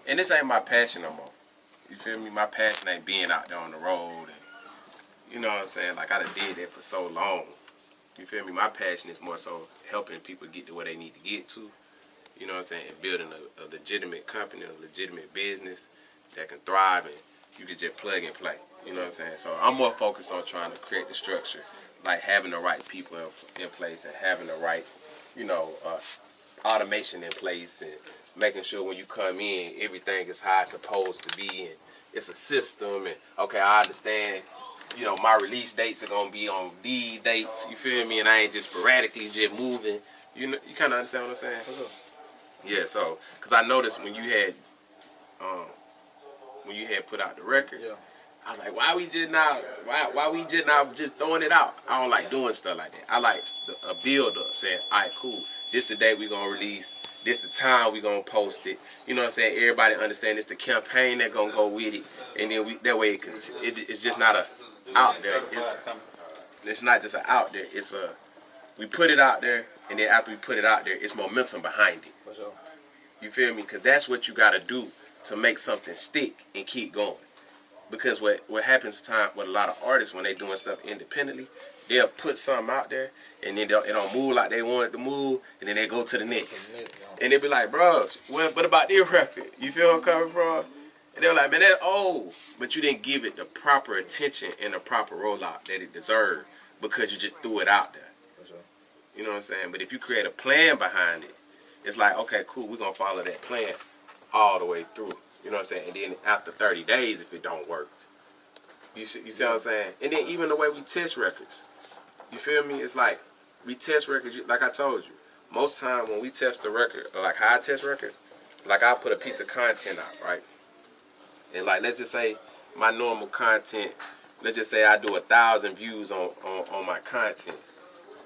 And this ain't my passion no more. You feel me? My passion ain't being out there on the road. And, you know what I'm saying? Like, I done did that for so long. You feel me? My passion is more so helping people get to where they need to get to. You know what I'm saying? And building a legitimate company, a legitimate business that can thrive and you can just plug and play. You know what I'm saying? So I'm more focused on trying to create the structure, like having the right people in place and having the right, you know, automation in place and making sure when you come in, everything is how it's supposed to be and it's a system. And okay, I understand, you know, my release dates are gonna be on these dates. You feel me? And I ain't just sporadically just moving. You know, you kind of understand what I'm saying? Yeah. So, cause I noticed when you had put out the record, Yeah. I was like, why we just not just throwing it out? I don't like doing stuff like that. I like a build up, saying, all right, cool. This the date we gonna release. This the time we gonna post it. You know what I'm saying? Everybody understand it's the campaign that gonna go with it, and then that way it's just not a out there. It's not just a out there. It's a we put it out there, and then after we put it out there, it's momentum behind it. For sure. You feel me? Because that's what you gotta do to make something stick and keep going. Because what happens with a lot of artists when they doing stuff independently, they'll put something out there and then it don't move like they want it to move, and then they go to the next. And they be like, bro, what about this record? You feel where I'm coming from? And they're like, man, that's old. But you didn't give it the proper attention and the proper rollout that it deserved because you just threw it out there. You know what I'm saying? But if you create a plan behind it, it's like, okay, cool, we're going to follow that plan all the way through. You know what I'm saying? And then after 30 days, if it don't work, you see what I'm saying? And then even the way we test records, you feel me? It's like we test records, like I told you. Most time when we test a record, like how I test record, like I'll put a piece of content out, right? And like, let's just say my normal content, let's just say I do 1,000 views on my content.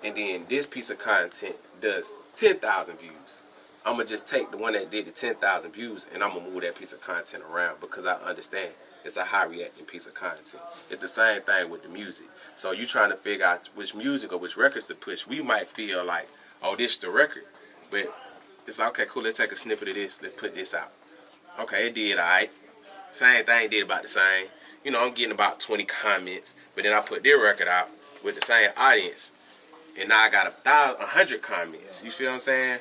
And then this piece of content does 10,000 views. I'm going to just take the one that did the 10,000 views and I'm going to move that piece of content around because I understand it's a high reacting piece of content. It's the same thing with the music. So you trying to figure out which music or which records to push. We might feel like, oh, this is the record. But it's like, okay, cool, let's take a snippet of this. Let's put this out. Okay, it did all right. Same thing did about the same. You know, I'm getting about 20 comments. But then I put their record out with the same audience. And now I got 100 comments. You feel what I'm saying?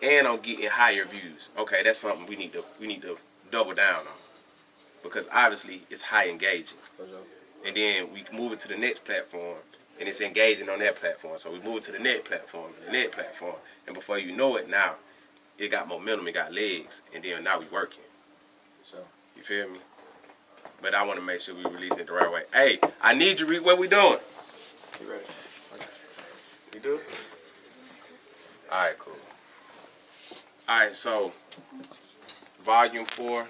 And I'm getting higher views. Okay, that's something we need to double down on because obviously it's high engaging. And then we move it to the next platform, and it's engaging on that platform. So we move it to the next platform, and before you know it, now it got momentum, it got legs, and then now we working. You feel me? But I want to make sure we release it the right way. Hey, I need you. What we doing? You ready? You do? Alright, cool. Alright, so Volume 4.